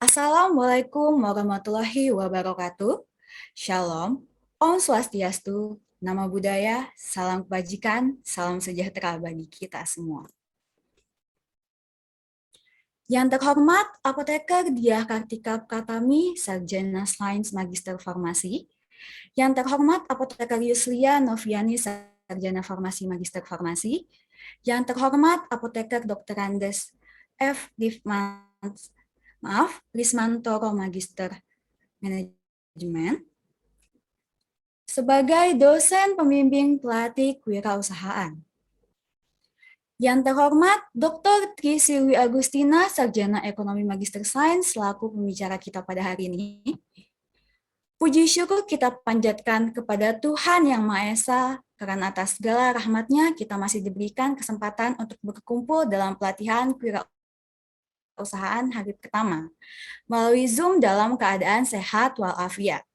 Assalamualaikum warahmatullahi wabarakatuh. Shalom, Om Swastiastu, Namo Buddhaya, salam kebajikan, salam sejahtera bagi kita semua. Yang terhormat Apoteker Diah Kartika Pratami, Sarjana Sains Magister Farmasi. Yang terhormat Apoteker Yuslia Noviani, Sarjana Farmasi Magister Farmasi. Yang terhormat Apoteker Dr. Andes F. Rismantoro Magister Manajemen. Sebagai dosen pembimbing pelatih kewirausahaan. Yang terhormat Dr. Tri Silwi Agustina, Sarjana Ekonomi Magister Sains, selaku pembicara kita pada hari ini. Puji syukur kita panjatkan kepada Tuhan Yang Maha Esa, karena atas segala rahmat-Nya kita masih diberikan kesempatan untuk berkumpul dalam pelatihan kewirausahaan hari pertama, melalui Zoom dalam keadaan sehat walafiat.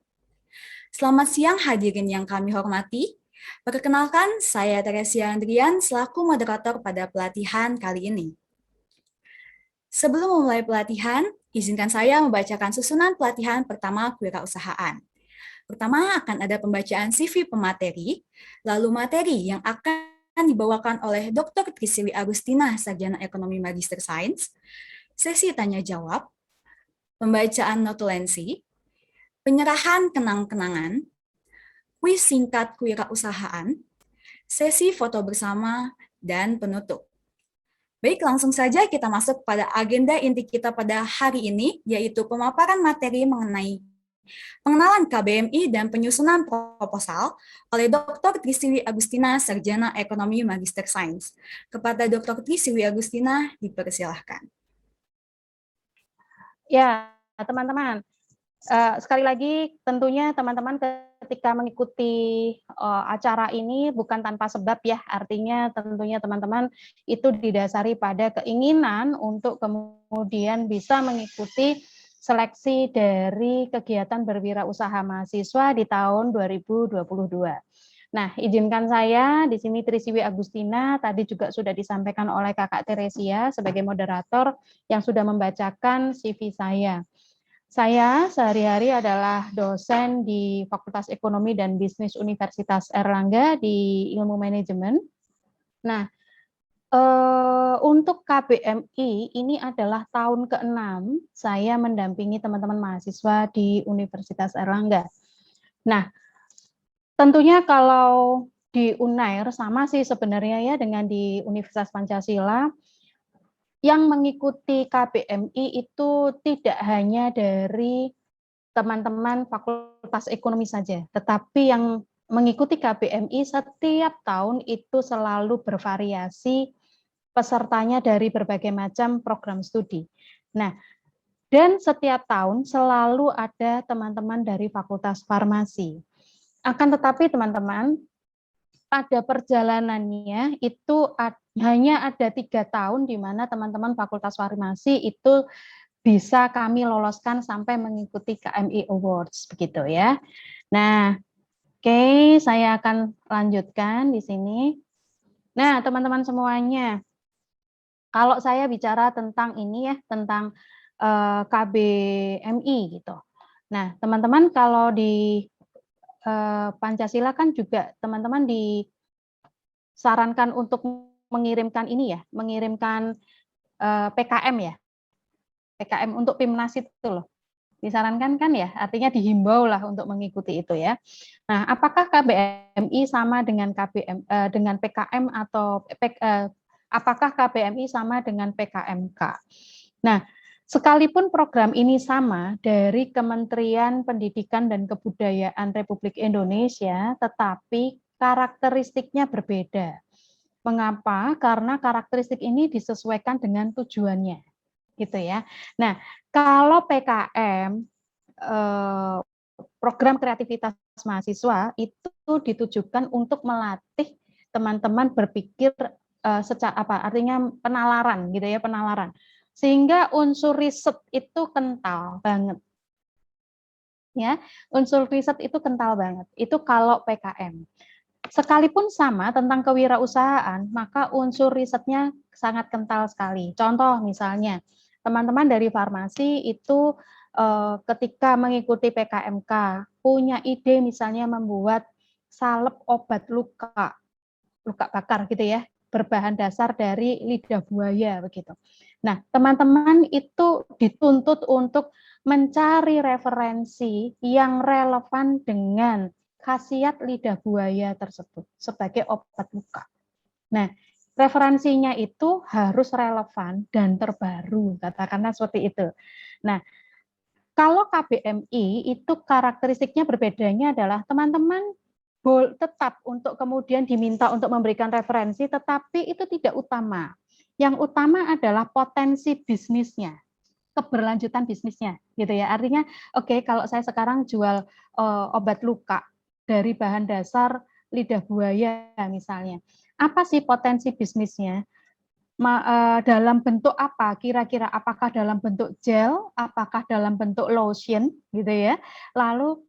Selamat siang hadirin yang kami hormati. Perkenalkan, saya Teresia Andrian selaku moderator pada pelatihan kali ini. Sebelum memulai pelatihan, izinkan saya membacakan susunan pelatihan pertama kewirausahaan. Pertama akan ada pembacaan CV pemateri, lalu materi yang akan dibawakan oleh Dr. Trisili Agustina, Sarjana Ekonomi Magister Sains, sesi tanya jawab, pembacaan notulensi, penyerahan kenang-kenangan, kuis singkat kewirausahaan, sesi foto bersama, dan penutup. Baik, langsung saja kita masuk pada agenda inti kita pada hari ini, yaitu pemaparan materi mengenai pengenalan KBMI dan penyusunan proposal oleh Dr. Trisiwi Agustina, Sarjana Ekonomi Magister Sains. Kepada Dr. Trisiwi Agustina, dipersilahkan. Ya, teman-teman. Sekali lagi, tentunya teman-teman ketika mengikuti acara ini bukan tanpa sebab ya, artinya tentunya teman-teman itu didasari pada keinginan untuk kemudian bisa mengikuti seleksi dari kegiatan berwirausaha mahasiswa di tahun 2022. Nah, izinkan saya di sini Trisiwi Agustina, tadi juga sudah disampaikan oleh Kakak Teresia sebagai moderator yang sudah membacakan CV saya. Saya sehari-hari adalah dosen di Fakultas Ekonomi dan Bisnis Universitas Airlangga di Ilmu Manajemen. Nah, untuk KBMI ini adalah tahun ke-6 saya mendampingi teman-teman mahasiswa di Universitas Airlangga. Nah, tentunya kalau di UNAIR sama sih sebenarnya ya dengan di Universitas Pancasila. Yang mengikuti KBMI itu tidak hanya dari teman-teman Fakultas Ekonomi saja, tetapi yang mengikuti KBMI setiap tahun itu selalu bervariasi pesertanya dari berbagai macam program studi. Nah, dan setiap tahun selalu ada teman-teman dari Fakultas Farmasi. Akan tetapi teman-teman, pada perjalanannya itu hanya ada 3 tahun di mana teman-teman Fakultas Farmasi itu bisa kami loloskan sampai mengikuti KMI Awards begitu ya. Nah, oke, saya akan lanjutkan di sini. Nah, teman-teman semuanya, kalau saya bicara tentang ini ya, tentang KBMI gitu. Nah, teman-teman kalau di Pancasila kan juga teman-teman disarankan untuk mengirimkan ini ya, mengirimkan PKM ya. PKM untuk PIMNAS itu loh. Disarankan kan ya, artinya dihimbau lah untuk mengikuti itu ya. Nah, apakah KBMI sama dengan dengan PKM atau apakah KBMI sama dengan PKMK? Nah, sekalipun program ini sama dari Kementerian Pendidikan dan Kebudayaan Republik Indonesia, tetapi karakteristiknya berbeda. Mengapa? Karena karakteristik ini disesuaikan dengan tujuannya, gitu ya. Nah, kalau PKM program kreativitas mahasiswa itu ditujukan untuk melatih teman-teman berpikir secara apa? Artinya penalaran, gitu ya, penalaran. Sehingga unsur riset itu kental banget. Ya, unsur riset itu kental banget. Itu kalau PKM. Sekalipun sama tentang kewirausahaan, maka unsur risetnya sangat kental sekali. Contoh misalnya, teman-teman dari farmasi itu ketika mengikuti PKMK punya ide misalnya membuat salep obat luka bakar gitu ya, berbahan dasar dari lidah buaya begitu. Nah, teman-teman itu dituntut untuk mencari referensi yang relevan dengan khasiat lidah buaya tersebut sebagai obat luka. Nah, referensinya itu harus relevan dan terbaru, katakanlah seperti itu. Nah, kalau KBMI itu karakteristiknya berbedanya adalah teman-teman tetap untuk kemudian diminta untuk memberikan referensi, tetapi itu tidak utama. Yang utama adalah potensi bisnisnya, keberlanjutan bisnisnya, gitu ya. Artinya, oke, kalau saya sekarang jual obat luka dari bahan dasar lidah buaya misalnya, apa sih potensi bisnisnya? Dalam bentuk apa? Kira-kira apakah dalam bentuk gel, apakah dalam bentuk lotion, gitu ya. Lalu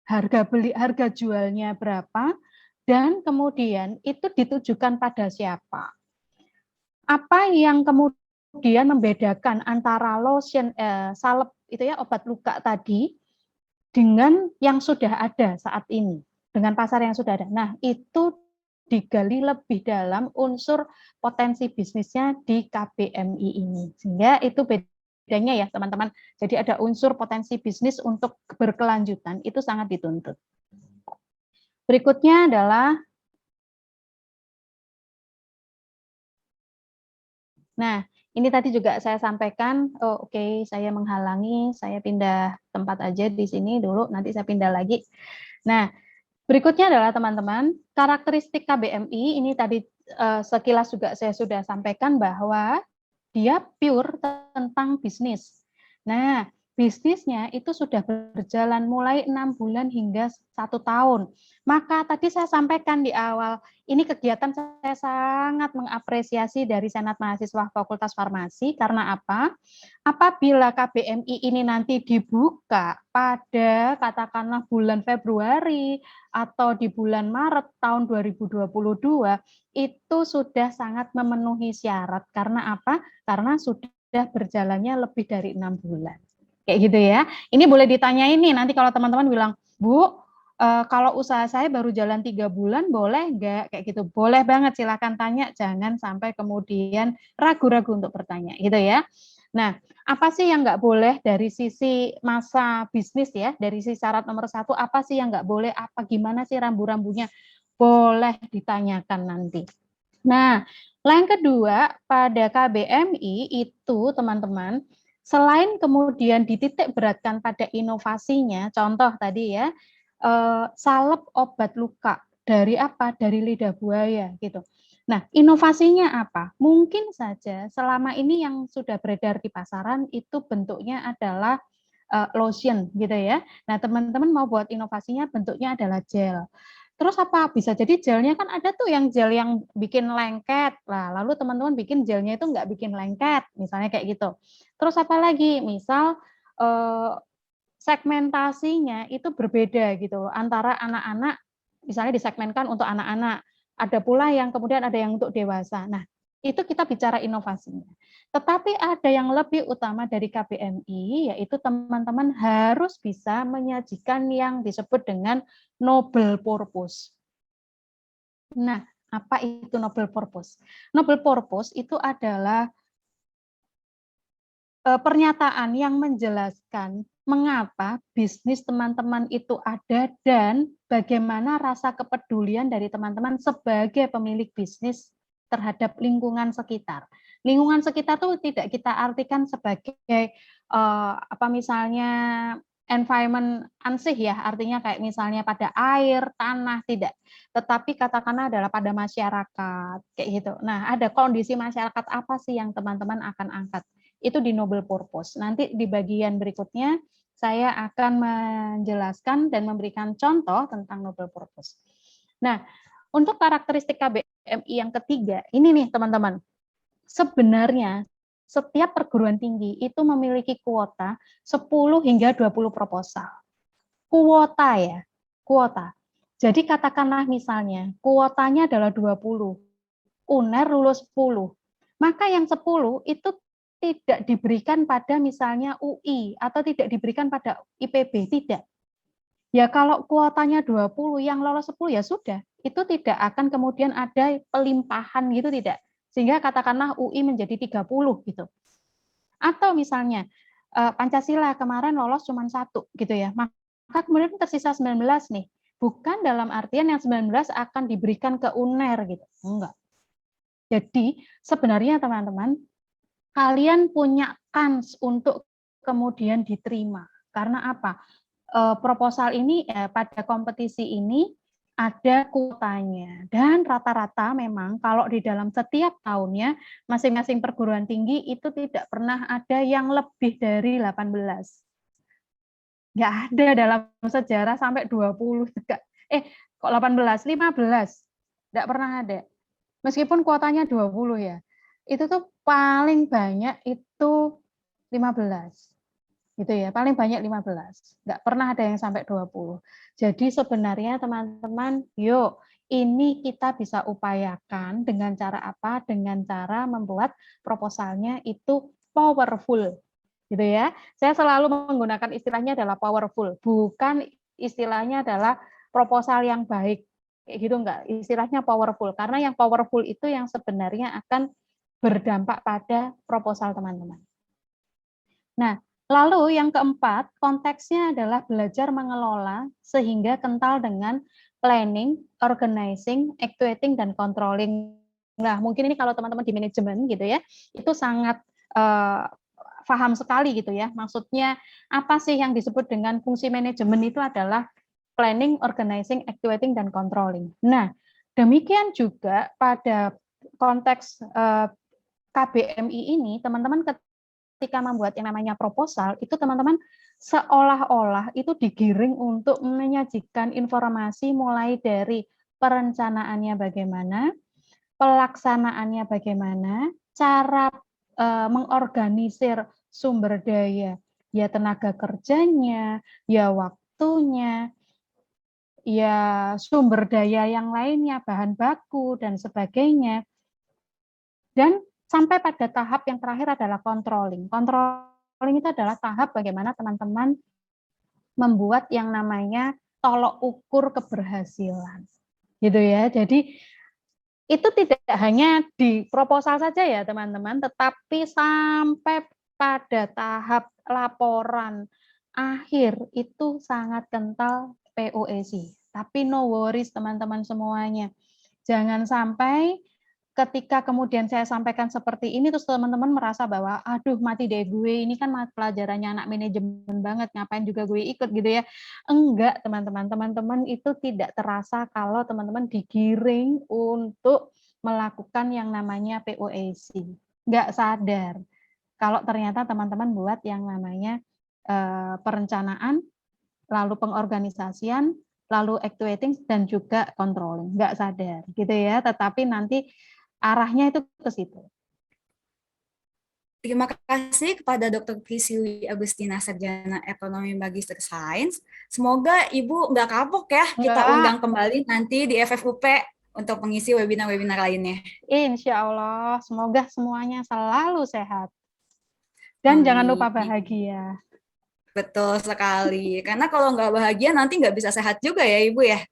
harga jualnya berapa, dan kemudian itu ditujukan pada siapa. Apa yang kemudian membedakan antara lotion salep itu ya, obat luka tadi dengan yang sudah ada saat ini, dengan pasar yang sudah ada. Nah, itu digali lebih dalam unsur potensi bisnisnya di KBMI ini. Sehingga itu bedanya ya, teman-teman. Jadi ada unsur potensi bisnis untuk berkelanjutan, itu sangat dituntut. Berikutnya adalah, nah, ini tadi juga saya sampaikan, oke, saya menghalangi, saya pindah tempat aja di sini dulu, nanti saya pindah lagi. Nah, berikutnya adalah teman-teman, karakteristik KBMI, ini tadi sekilas juga saya sudah sampaikan bahwa dia pure tentang bisnis. Nah, bisnisnya itu sudah berjalan mulai 6 bulan hingga 1 tahun. Maka tadi saya sampaikan di awal, ini kegiatan saya sangat mengapresiasi dari Senat Mahasiswa Fakultas Farmasi, karena apa? Apabila KBMI ini nanti dibuka pada katakanlah bulan Februari atau di bulan Maret tahun 2022, itu sudah sangat memenuhi syarat. Karena apa? Karena sudah berjalannya lebih dari 6 bulan. Kayak gitu ya. Ini boleh ditanyain nih, nanti kalau teman-teman bilang, Bu, kalau usaha saya baru jalan 3 bulan, boleh nggak? Kayak gitu. Boleh banget, silakan tanya, jangan sampai kemudian ragu-ragu untuk bertanya, gitu ya. Nah, apa sih yang nggak boleh dari sisi masa bisnis ya, dari sisi syarat nomor 1, apa sih yang nggak boleh, apa gimana sih rambu-rambunya? Boleh ditanyakan nanti. Nah, yang kedua, pada KBMI itu teman-teman, selain kemudian dititik beratkan pada inovasinya, contoh tadi ya, salep obat luka, dari apa? Dari lidah buaya gitu. Nah, inovasinya apa? Mungkin saja selama ini yang sudah beredar di pasaran itu bentuknya adalah lotion gitu ya. Nah, teman-teman mau buat inovasinya bentuknya adalah gel. Terus apa? Bisa jadi gelnya kan ada tuh yang gel yang bikin lengket. Nah, lalu teman-teman bikin gelnya itu nggak bikin lengket, misalnya kayak gitu. Terus apa lagi? Misal segmentasinya itu berbeda gitu antara anak-anak, misalnya disegmenkan untuk anak-anak, ada pula yang kemudian ada yang untuk dewasa. Nah, itu kita bicara inovasinya. Tetapi ada yang lebih utama dari KBMI, yaitu teman-teman harus bisa menyajikan yang disebut dengan noble purpose. Nah, apa itu noble purpose? Noble purpose itu adalah pernyataan yang menjelaskan mengapa bisnis teman-teman itu ada dan bagaimana rasa kepedulian dari teman-teman sebagai pemilik bisnis terhadap lingkungan sekitar. Lingkungan sekitar itu tidak kita artikan sebagai apa misalnya environment ansih ya, artinya kayak misalnya pada air, tanah, tidak. Tetapi katakanlah adalah pada masyarakat, kayak gitu. Nah, ada kondisi masyarakat apa sih yang teman-teman akan angkat? Itu di noble purpose. Nanti di bagian berikutnya saya akan menjelaskan dan memberikan contoh tentang noble purpose. Nah, untuk karakteristik KBMI yang ketiga, ini nih teman-teman. Sebenarnya setiap perguruan tinggi itu memiliki kuota 10 hingga 20 proposal. Kuota ya, kuota. Jadi katakanlah misalnya kuotanya adalah 20, UNER lulus 10. Maka yang 10 itu tidak diberikan pada misalnya UI atau tidak diberikan pada IPB, tidak. Ya kalau kuotanya 20 yang lolos 10 ya sudah, itu tidak akan kemudian ada pelimpahan gitu, tidak. Sehingga katakanlah UI menjadi 30 gitu. Atau misalnya Pancasila kemarin lolos cuma 1 gitu ya, maka kemudian tersisa 19 nih. Bukan dalam artian yang 19 akan diberikan ke UNER gitu, enggak. Jadi sebenarnya teman-teman, kalian punya kans untuk kemudian diterima. Karena apa? Proposal ini pada kompetisi ini ada kuotanya, dan rata-rata memang kalau di dalam setiap tahunnya masing-masing perguruan tinggi itu tidak pernah ada yang lebih dari 18. Nggak ada dalam sejarah sampai 20 kok 18, 15. Nggak pernah ada. Meskipun kuotanya 20 ya. Itu tuh paling banyak itu 15. Gitu ya, paling banyak 15. Nggak pernah ada yang sampai 20. Jadi sebenarnya teman-teman, yuk ini kita bisa upayakan dengan cara apa? Dengan cara membuat proposalnya itu powerful. Gitu ya. Saya selalu menggunakan istilahnya adalah powerful, bukan istilahnya adalah proposal yang baik. Kayak gitu enggak, istilahnya powerful. Karena yang powerful itu yang sebenarnya akan berdampak pada proposal teman-teman. Nah, lalu yang keempat, konteksnya adalah belajar mengelola sehingga kental dengan planning, organizing, actuating, dan controlling. Nah, mungkin ini kalau teman-teman di manajemen gitu ya, itu sangat paham sekali gitu ya. Maksudnya apa sih yang disebut dengan fungsi manajemen itu adalah planning, organizing, actuating, dan controlling. Nah, demikian juga pada konteks KBMI ini, teman-teman ketika membuat yang namanya proposal, itu teman-teman seolah-olah itu digiring untuk menyajikan informasi mulai dari perencanaannya bagaimana, pelaksanaannya bagaimana, cara mengorganisir sumber daya, ya tenaga kerjanya, ya waktunya, ya sumber daya yang lainnya, bahan baku, dan sebagainya. Dan sampai pada tahap yang terakhir adalah controlling. Controlling itu adalah tahap bagaimana teman-teman membuat yang namanya tolok ukur keberhasilan. Gitu ya. Jadi itu tidak hanya di proposal saja ya teman-teman, tetapi sampai pada tahap laporan akhir itu sangat kental POEC. Tapi no worries teman-teman semuanya. Jangan sampai ketika kemudian saya sampaikan seperti ini, terus teman-teman merasa bahwa, aduh mati deh gue, ini kan pelajarannya anak manajemen banget, ngapain juga gue ikut gitu ya. Enggak teman-teman, teman-teman itu tidak terasa kalau teman-teman digiring untuk melakukan yang namanya POAC. Enggak sadar kalau ternyata teman-teman buat yang namanya perencanaan, lalu pengorganisasian, lalu actuating, dan juga controlling. Enggak sadar gitu ya, tetapi nanti arahnya itu ke situ. Terima kasih kepada Dr. Priscilly Agustina, Sarjana Ekonomi Magister Sains. Semoga Ibu nggak kapok ya, kita undang kembali nanti di FFUP untuk mengisi webinar-webinar lainnya. Insya Allah, semoga semuanya selalu sehat. Dan jangan lupa bahagia. Betul sekali, karena kalau nggak bahagia nanti nggak bisa sehat juga ya Ibu ya.